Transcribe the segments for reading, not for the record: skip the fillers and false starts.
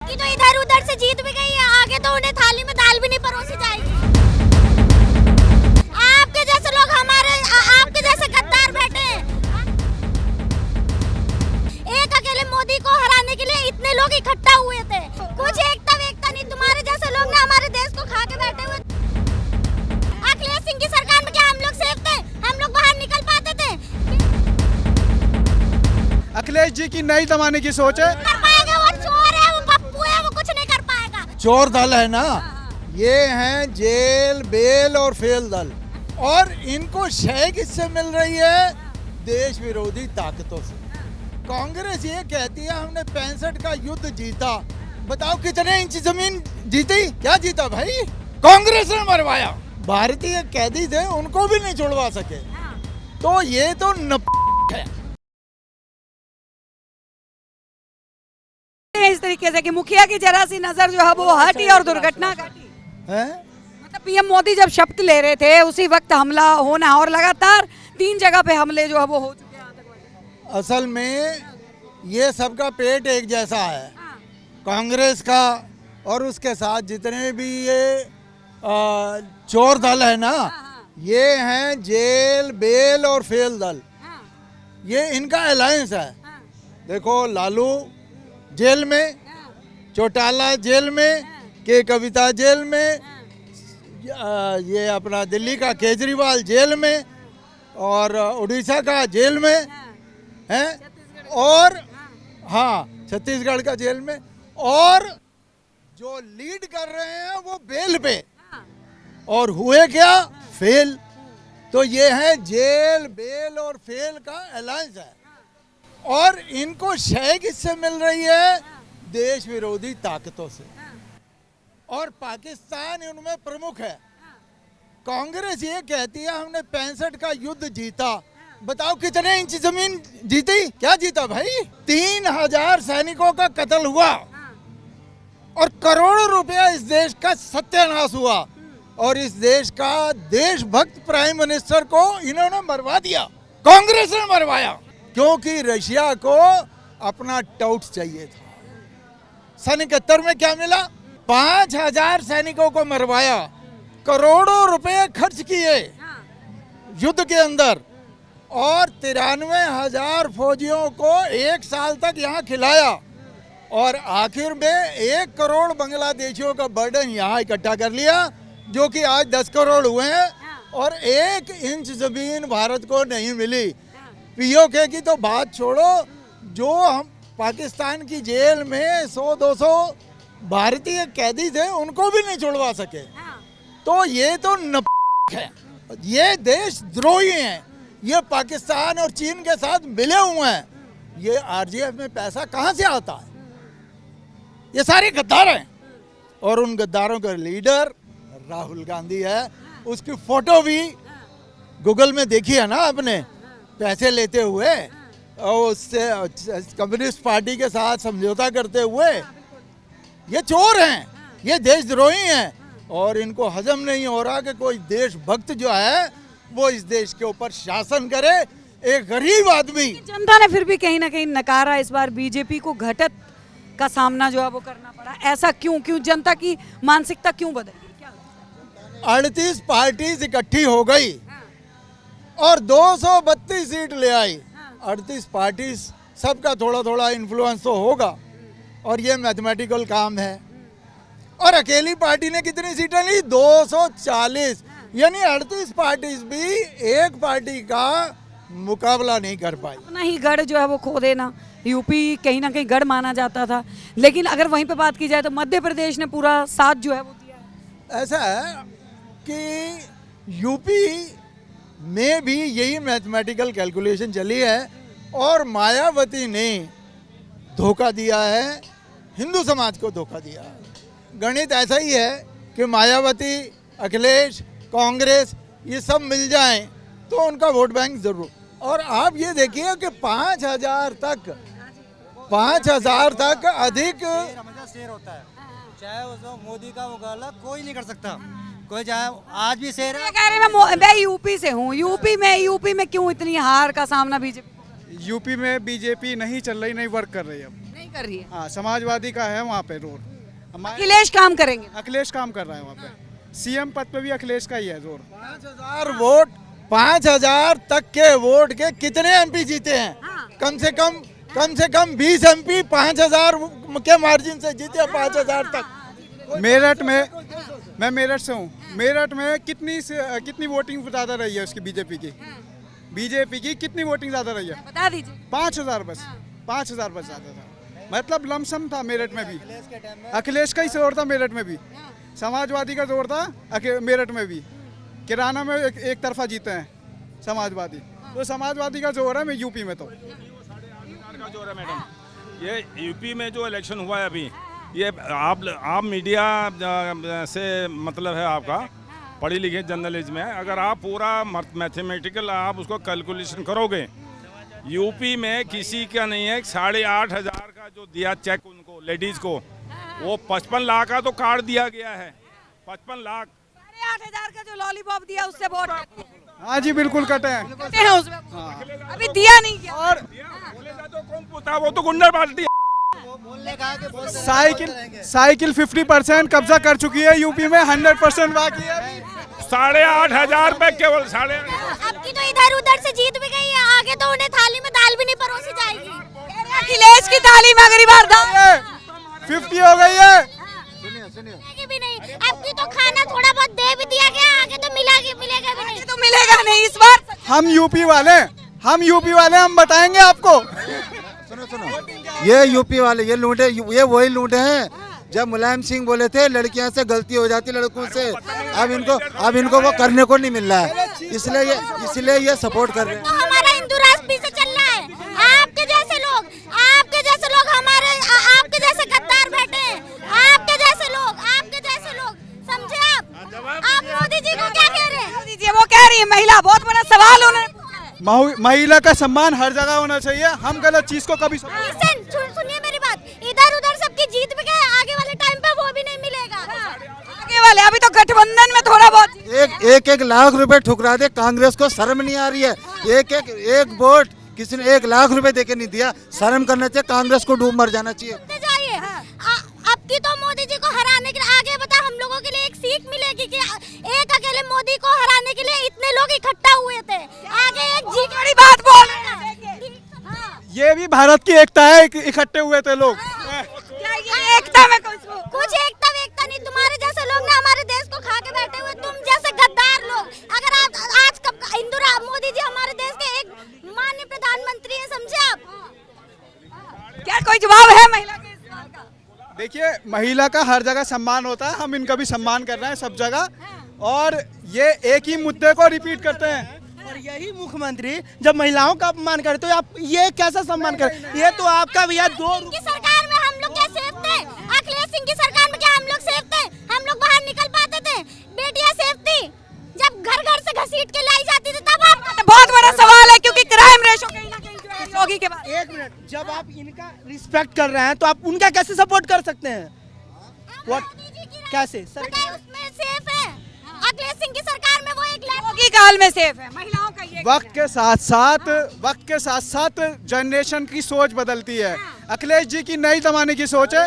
बाकी तो इधर उधर से जीत भी गई है, आगे तो उन्हें थाली में दाल भी नहीं परोसी जाएगी। आपके जैसे लोग आपके जैसे गद्दार बैठे हैं। एक अकेले मोदी को हराने के लिए इतने लोग इकट्ठा हुए थे, कुछ एकता वेकता नहीं। तुम्हारे जैसे लोग ना हमारे देश को खा के बैठे हुए। अखिलेश सिंह की सरकार में क्या हम लोग सेफ थे? हम लोग बाहर निकल पाते थे? अखिलेश जी की नई जमाने की सोच है। कर पाएगा? वो चोर है, वो पप्पू है, वो कुछ नहीं कर पाएगा। चोर दल है ना, ये हैं जेल बेल और फेल दल, और इनको शय किससे मिल रही है? देश विरोधी ताकतों से। कांग्रेस ये कहती है हमने 65 का युद्ध जीता, बताओ कितने इंच जमीन जीती? क्या जीता भाई? कांग्रेस ने मरवाया। भारतीय कैदी थे, उनको भी नहीं छुड़वा सके। तो ये तो है। इस तरीके से कि मुखिया की जरा सी नजर जो है वो हटी और दुर्घटना घटी है। मतलब पीएम मोदी जब शपथ ले रहे थे उसी वक्त हमला होना, और लगातार 3 जगह पे हमले जो है वो हो चुके हैं आतंकवादी। असल में ये सबका पेट एक जैसा है, कांग्रेस का और उसके साथ जितने भी ये चोर दल है ना, ये हैं जेल बेल और फेल दल। ये इनका अलायंस है। देखो लालू जेल में, चौटाला जेल में, के कविता जेल में, ये अपना दिल्ली का केजरीवाल जेल में, और उड़ीसा का जेल में है, और हाँ छत्तीसगढ़ का जेल में, और जो लीड कर रहे हैं वो बेल पे, और हुए क्या? फेल। तो ये है जेल बेल और फेल का अलायंस है, और इनको शय किससे मिल रही है? देश विरोधी ताकतों से, और पाकिस्तान इनमें प्रमुख है। कांग्रेस ये कहती है हमने 65 का युद्ध जीता, बताओ कितने इंच जमीन जीती? क्या जीता भाई? 3000 सैनिकों का कत्ल हुआ, और करोड़ों रुपया इस देश का सत्यानाश हुआ, और इस देश का देशभक्त प्राइम मिनिस्टर को इन्होंने मरवा दिया। कांग्रेस ने मरवाया, क्योंकि रशिया को अपना टाउट चाहिए था। सन 71 में क्या मिला? 5000 सैनिकों को मरवाया, करोड़ों रुपए खर्च किए युद्ध के अंदर, और 93,000 फौजियों को 1 साल तक यहाँ खिलाया, और आखिर में 1 करोड़ बांग्लादेशियों का बर्डन यहाँ इकट्ठा कर लिया, जो कि आज 10 करोड़ हुए हैं, और 1 इंच जमीन भारत को नहीं मिली। पीओके की तो बात छोड़ो, जो हम पाकिस्तान की जेल में 100-200 भारतीय कैदी थे, उनको भी नहीं छुड़वा सके। तो ये तो है, ये देश द्रोही हैं, ये पाकिस्तान और चीन के साथ मिले हुए हैं। ये आरजीएफ में पैसा कहाँ से आता है? ये सारे गद्दार हैं, और उन गद्दारों का लीडर राहुल गांधी है। उसकी फोटो भी गूगल में देखी है ना आपने, पैसे लेते हुए और उससे कम्युनिस्ट पार्टी के साथ समझौता करते हुए। ये चोर हैं, ये देशद्रोही हैं, और इनको हजम नहीं हो रहा कि कोई देशभक्त जो है वो इस देश के ऊपर शासन करे। एक गरीब आदमी, जनता ने फिर भी कहीं ना कहीं नकारा इस बार बीजेपी को, घटत का सामना जो है वो करना पड़ा। ऐसा क्यों जनता की मानसिकता क्यों बदली? 38 पार्टीज इकट्ठी हो गई और 232 सीट ले आई। 38 पार्टीज, सबका थोड़ा थोड़ा इन्फ्लुएंस तो होगा, और ये मैथमेटिकल काम है। और अकेली पार्टी ने कितनी सीटें ली? 240। यानी 38 पार्टीज भी एक पार्टी का मुकाबला नहीं कर पाई। अपना ही गढ़ जो है वो खो देना। यूपी कहीं ना कहीं गढ़ माना जाता था, लेकिन अगर वहीं पे बात की जाए तो मध्य प्रदेश ने पूरा साथ जो है वो दिया है। ऐसा है कि यूपी में भी यही मैथमेटिकल कैलकुलेशन चली है, और मायावती ने धोखा दिया है, हिंदू समाज को धोखा दिया है। गणित ऐसा ही है कि मायावती, अखिलेश, कांग्रेस ये सब मिल जाएं तो उनका वोट बैंक जरूर। और आप ये देखिए कि 5000 तक अधिक शेर होता है, चाहे उसको मोदी का मुकाबला कोई नहीं कर सकता, कोई चाहे आज भी शेर है। कह रहे मैं यूपी से हूँ, यूपी में क्यों इतनी हार का सामना बीजेपी? यूपी में बीजेपी नहीं चल रही, नहीं वर्क कर रही अब। नहीं नहीं कर रही है। हाँ, समाजवादी का है वहाँ पे रोड। हमारे अखिलेश काम करेंगे। अखिलेश काम कर रहा है वहाँ पे, सीएम पद पे भी अखिलेश का ही है जोर। 5000 वोट, 5000 तक के वोट के कितने एमपी जीते हैं? कम से कम 20 एमपी 5000 के मार्जिन से जीते, 5000 तक। मेरठ में, मैं मेरठ से हूँ, मेरठ में कितनी वोटिंग ज़्यादा रही है उसकी, बीजेपी की कितनी वोटिंग ज़्यादा रही है? बता दीजिए। 5000 बस, 5000 बस ज़्यादा था। मतलब लमसम था मेरठ में भी, अखिलेश का ही जोर था मेरठ में भी, समाजवादी का जोर था मेरठ में भी। किराना में एक तरफा जीते हैं समाजवादी, तो समाजवादी का जोर है मैं यूपी में। तो का जोर है मैडम, ये यूपी में जो इलेक्शन हुआ है अभी, ये आप मीडिया से मतलब है आपका, पढ़ी लिखी जर्नलिज्म है, अगर आप पूरा मैथमेटिकल आप उसको कैलकुलेशन करोगे, यूपी में किसी का नहीं है। 8,500 का जो दिया चेक उनको लेडीज को, वो 55 लाख का तो कार्ड दिया गया है, 55 लाख। 8,500 का जो लॉलीपॉप दिया उससे वोट कटते हैं। हाँ जी, बिल्कुल कटे हैं उसमें। अभी दिया नहीं क्या? और बोलेगा तो कौन पूछता, वो तो गुंडा पार्टी है। साइकिल 50% कब्जा कर चुकी है यूपी में, 100% बाकी है। 8,500 पे केवल 8,500। अब की तो इधर उधर से जीत भी गई है, आगे तो उन्हें थाली में दाल भी नहीं परोसी जाएगी। अखिलेश की थाली में अगली बार दाल 50 हो गई है। मिलेगी भी नहीं। अब की तो खाना थोड़ा बहुत दे भी दिया गया, आगे तो मिलेगा भी नहीं। तो मिलेगा नहीं इस बार। हम यूपी वाले हम बताएंगे आपको। सुनो, ये यूपी वाले ये लूटे, ये वही लूटे हैं जब मुलायम सिंह बोले थे लड़कियां से गलती हो जाती लड़कों से, अब इनको वो करने को नहीं मिल रहा है, इसलिए ये सपोर्ट कर रहे हैं। तो हमारा हिंदू राष्ट्र भी से चल रहा है। आपके जैसे लोग हमारे आपके जैसे गद्दार बैठे हैं, आपके जैसे लोग समझे आप मोदी जी को क्या कह रहे हैं? मोदी जी वो कह रही है महिला, बहुत बड़ा सवाल उन्होंने पूछा है। महिला का सम्मान हर जगह होना चाहिए, हम गलत चीज को कभी सुनिए मेरी बात, इधर उधर सबकी जीत भी गए, आगे वाले टाइम पे वो भी नहीं मिलेगा। आगे वाले अभी तो गठबंधन में थोड़ा बहुत एक लाख रुपए ठुकरा दे कांग्रेस को, शर्म नहीं आ रही है? एक वोट किसी ने 1 लाख रुपए देके नहीं दिया, शर्म करना चाहिए, कांग्रेस को डूब मर जाना चाहिए। अब की तो मोदी जी को हराने के लिए आगे बता हम लोगों के लिए एक सीख मिलेगी कि एक अकेले मोदी को हराने के लिए इतने लोग इकट्ठा हुए थे, आगे एक जी बड़ी बात बोल रहे हैं। ये भी भारत की एकता है, इकट्ठे हुए थे लोग। क्या ये एकता में कुछ एकता वेकता नहीं, तुम्हारे जैसे लोग ना हमारे देश को खा के बैठे हुए, तुम जैसे गद्दार लोग। अगर आप आज कब मोदी जी हमारे देश के एक माननीय प्रधानमंत्री है, समझे आप? क्या कोई जवाब है महिला के इस सवाल का? देखिए, महिला का हर जगह सम्मान होता है, हम इनका भी सम्मान कर रहे हैं सब जगह, और ये एक ही मुद्दे को रिपीट करते हैं। और यही मुख्यमंत्री जब महिलाओं का अपमान करे तो आप ये कैसा सम्मान करें? ये तो आपका भैया की सरकार में हम लोग क्या सेफ थे? अखिलेश सिंह की सरकार में क्या हम लोग सेफ थे? हम लोग बाहर निकल पाते थे, बेटियां सेफ थी, जब घर घर से घसीट के लाई जाती थी तब आप। बहुत बड़ा सवाल है, क्योंकि क्राइम रेशो कहीं ना कहीं जो है योगी के बाद। 1 मिनट, जब आप इनका रिस्पेक्ट कर रहे हैं तो आप उनका कैसे सपोर्ट कर सकते हैं? कैसे सर? उसमें सेफ है, अखिलेश सिंह की सरकार में वो एक योगी काल में सेफ है, महिलाओं का ये वक्त के साथ साथ जनरेशन की सोच बदलती है। अखिलेश जी की नई जमाने की सोच है,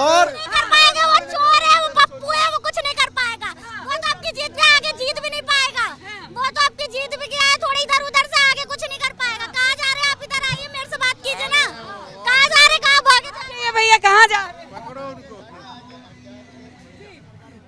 और कर पाएगा, वो चोर है, वो पप्पू है, वो कुछ नहीं कर पाएगा। वो तो आपकी जीत में आगे जीत भी नहीं पाएगा, वो तो आपकी जीत भी गया है, थोड़ी इधर उधर से आगे कुछ नहीं कर पाएगा। कहाँ जा रहे हैं आप? इधर आइए, मेरे से बात कीजिए ना। कहाँ जा रहे, कहाँ भागे जा रहे? भैया कहाँ जा रहे?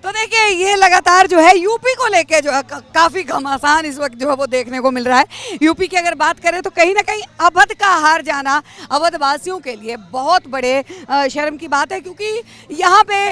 तो देखिए, ये लगातार जो है यूपी को लेके जो है काफी घमासान इस वक्त जो है वो देखने को मिल रहा है। यूपी की अगर बात करें तो कहीं ना कहीं अवध का हार जाना अवध वासियों के लिए बहुत बड़े शर्म की बात है, क्योंकि यहाँ पे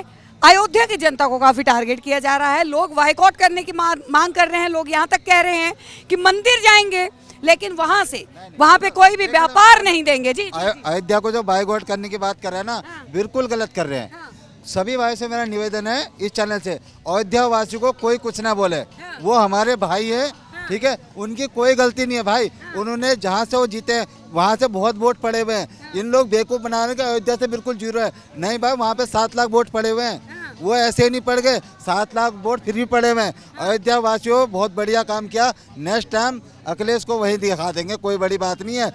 अयोध्या की जनता को काफी टारगेट किया जा रहा है। लोग बाइकआउट करने की मांग कर रहे हैं, लोग यहाँ तक कह रहे हैं कि मंदिर जाएंगे लेकिन वहाँ पे कोई भी व्यापार नहीं देंगे। जी अयोध्या को जो बाइकआउट करने की बात कर रहे हैं ना, बिल्कुल गलत कर रहे हैं। सभी भाई से मेरा निवेदन है इस चैनल से, अयोध्या वासी को कोई कुछ ना बोले, वो हमारे भाई है, ठीक है, उनकी कोई गलती नहीं है भाई। उन्होंने जहाँ से वो जीते हैं वहाँ से बहुत वोट पड़े हुए हैं। इन लोग बेवकूफ़ बनाने के अयोध्या से बिल्कुल जीरो है नहीं भाई, वहाँ पे 7 लाख वोट पड़े हुए हैं, वो ऐसे नहीं पड़ गए, 7 लाख वोट फिर भी पड़े हुए हैं। अयोध्या वासियों बहुत बढ़िया काम किया, नेक्स्ट टाइम अखिलेश को वही दिखा देंगे, कोई बड़ी बात नहीं है।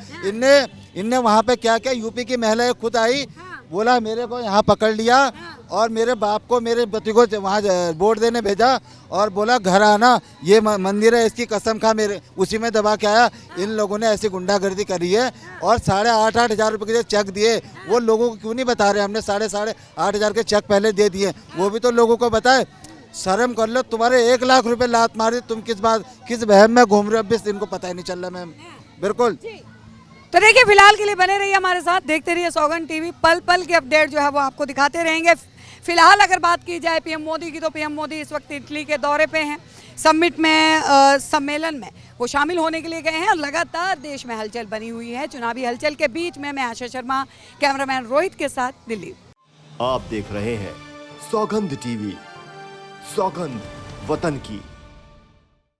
इनने वहाँ पे क्या क्या, यूपी की महिला खुद आई, बोला मेरे को यहाँ पकड़ लिया और मेरे बाप को, मेरे पति को वहाँ वोट देने भेजा और बोला घर आना, ये मंदिर है, इसकी कसम खा, मेरे उसी में दबा के आया। इन लोगों ने ऐसी गुंडागर्दी करी है और 8,500 रुपये के जो चेक दिए वो लोगों को क्यों नहीं बता रहे? हमने 8,500 के चेक पहले दे दिए, वो भी तो लोगों को बताए। शर्म कर लो, तुम्हारे 1 लाख रुपए लात मारी, तुम किस वहम में घूम रहे हो? अभी इनको पता ही नहीं चल रहा मैम, बिल्कुल। तो देखिए फिलहाल के लिए बने रहिए हमारे साथ, देखते रहिए सौगंध टीवी, पल पल के अपडेट जो है वो आपको दिखाते रहेंगे। फिलहाल अगर बात की जाए पीएम मोदी की, तो पीएम मोदी इस वक्त इटली के दौरे पे हैं, समिट में सम्मेलन में वो शामिल होने के लिए गए हैं और लगातार देश में हलचल बनी हुई है। चुनावी हलचल के बीच में मैं आशा शर्मा, कैमरामैन रोहित के साथ दिल्ली। आप देख रहे हैं सौगंध टीवी, सौगंध वतन की।